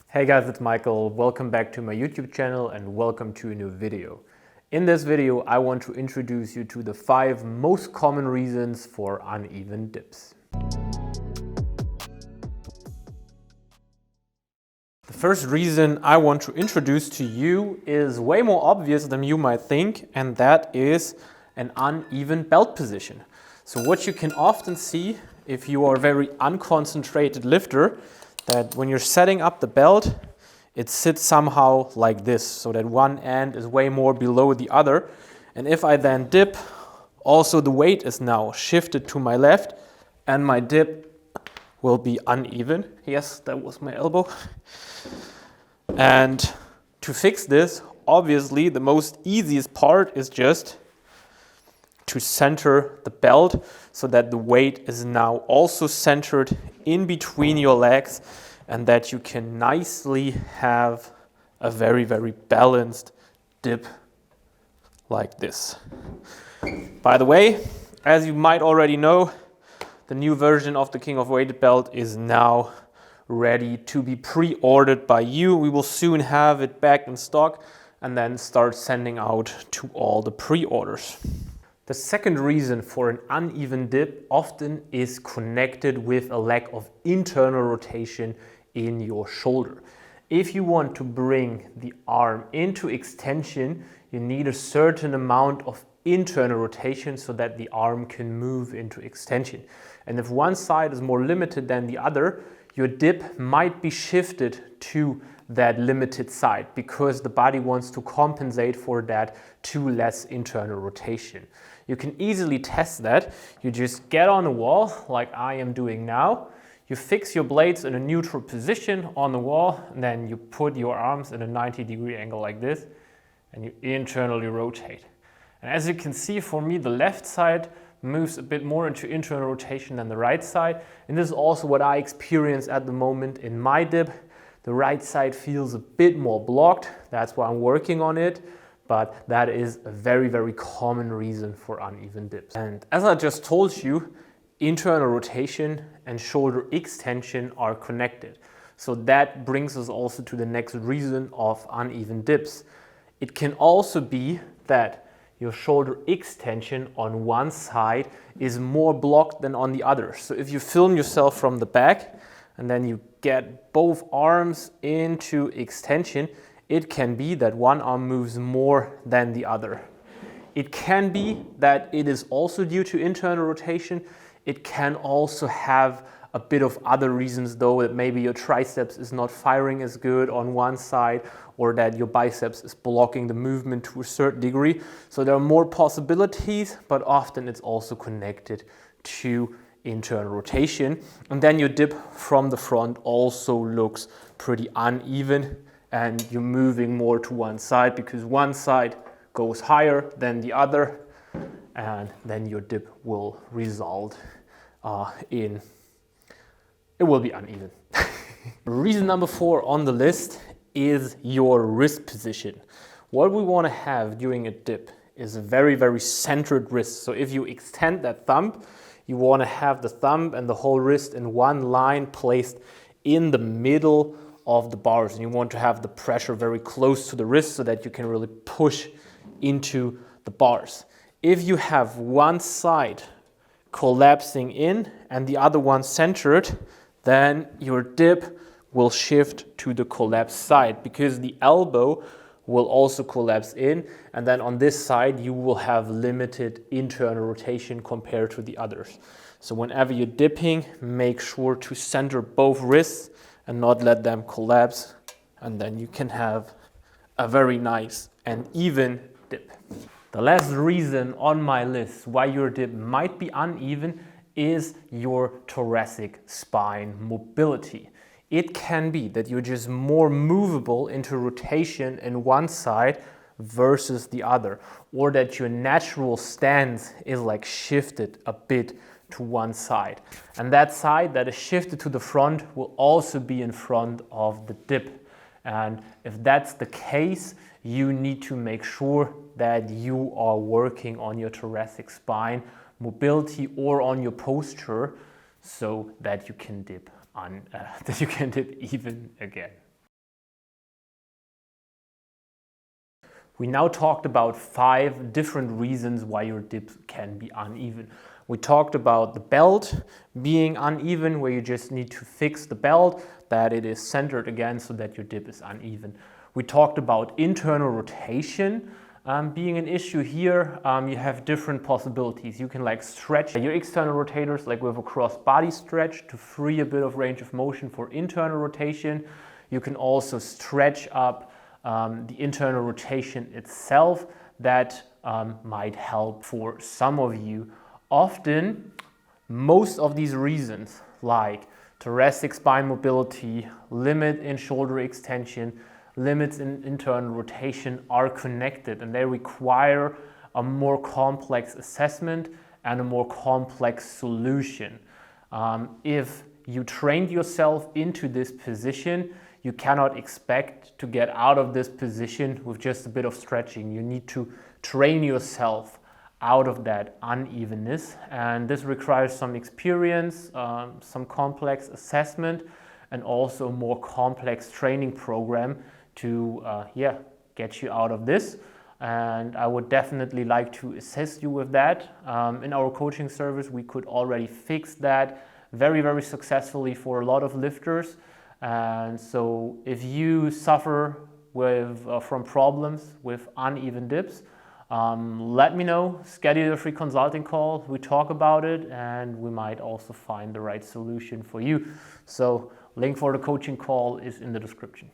Hey guys, it's Michael. Welcome back to my YouTube channel and welcome to a new video. In this video, I want to introduce you to the 5 most common reasons for uneven dips. The first reason I want to introduce to you is way more obvious than you might think, and that is an uneven belt position. So what you can often see if you are a very unconcentrated lifter, that when you're setting up the belt, it sits somehow like this, so that one end is way more below the other. And if I then dip, also the weight is now shifted to my left, and my dip will be uneven. Yes, that was my elbow. And to fix this, obviously the most easiest part is just to center the belt so that the weight is now also centered in between your legs and that you can nicely have a very, very balanced dip like this. By the way, as you might already know, the new version of the King of Weighted belt is now ready to be pre-ordered by you. We will soon have it back in stock and then start sending out to all the pre-orders. The second reason for an uneven dip often is connected with a lack of internal rotation in your shoulder. If you want to bring the arm into extension, you need a certain amount of internal rotation so that the arm can move into extension. And if one side is more limited than the other, your dip might be shifted to that limited side because the body wants to compensate for that to less internal rotation. You can easily test that. You just get on a wall like I am doing now. You fix your blades in a neutral position on the wall, and then you put your arms in a 90-degree angle like this, and you internally rotate. And as you can see, for me, the left side moves a bit more into internal rotation than the right side. And this is also what I experience at the moment in my dip. The right side feels a bit more blocked. That's why I'm working on it. But that is a very, very common reason for uneven dips. And as I just told you, internal rotation and shoulder extension are connected. So that brings us also to the next reason of uneven dips. It can also be that your shoulder extension on one side is more blocked than on the other. So if you film yourself from the back and then you get both arms into extension, it can be that one arm moves more than the other. It can be that it is also due to internal rotation. It can also have a bit of other reasons though, that maybe your triceps is not firing as good on one side or that your biceps is blocking the movement to a certain degree. So there are more possibilities, but often it's also connected to internal rotation. And then your dip from the front also looks pretty uneven and you're moving more to one side because one side goes higher than the other, and then your dip will result in, it will be uneven. Reason number 4 on the list is your wrist position. What we want to have during a dip is a very, very centered wrist. So if you extend that thumb, you want to have the thumb and the whole wrist in one line placed in the middle of the bars, and you want to have the pressure very close to the wrist so that you can really push into the bars. If you have one side collapsing in and the other one centered, then your dip will shift to the collapsed side because the elbow will also collapse in, and then on this side you will have limited internal rotation compared to the others. So whenever you're dipping, make sure to center both wrists and not let them collapse, and then you can have a very nice and even dip. The last reason on my list why your dip might be uneven is your thoracic spine mobility. It can be that you're just more movable into rotation in one side versus the other, or that your natural stance is like shifted a bit to one side. And that side that is shifted to the front will also be in front of the dip. And if that's the case, you need to make sure that you are working on your thoracic spine mobility or on your posture so that you can dip that you can dip even again. We now talked about 5 different reasons why your dip can be uneven. We talked about the belt being uneven, where you just need to fix the belt, that it is centered again so that your dip is uneven. We talked about internal rotation being an issue here. You have different possibilities. You can like stretch your external rotators like with a cross body stretch to free a bit of range of motion for internal rotation. You can also stretch up the internal rotation itself. That might help for some of you. Often, most of these reasons, like thoracic spine mobility, limit in shoulder extension, limits in internal rotation, are connected, and they require a more complex assessment and a more complex solution. If you trained yourself into this position, you cannot expect to get out of this position with just a bit of stretching. You need to train yourself out of that unevenness, and this requires some experience, some complex assessment, and also a more complex training program to get you out of this. And I would definitely like to assist you with that. In our coaching service, we could already fix that very, very successfully for a lot of lifters. And so if you suffer from problems with uneven dips, let me know, schedule a free consulting call, we talk about it, and we might also find the right solution for you. So link for the coaching call is in the description.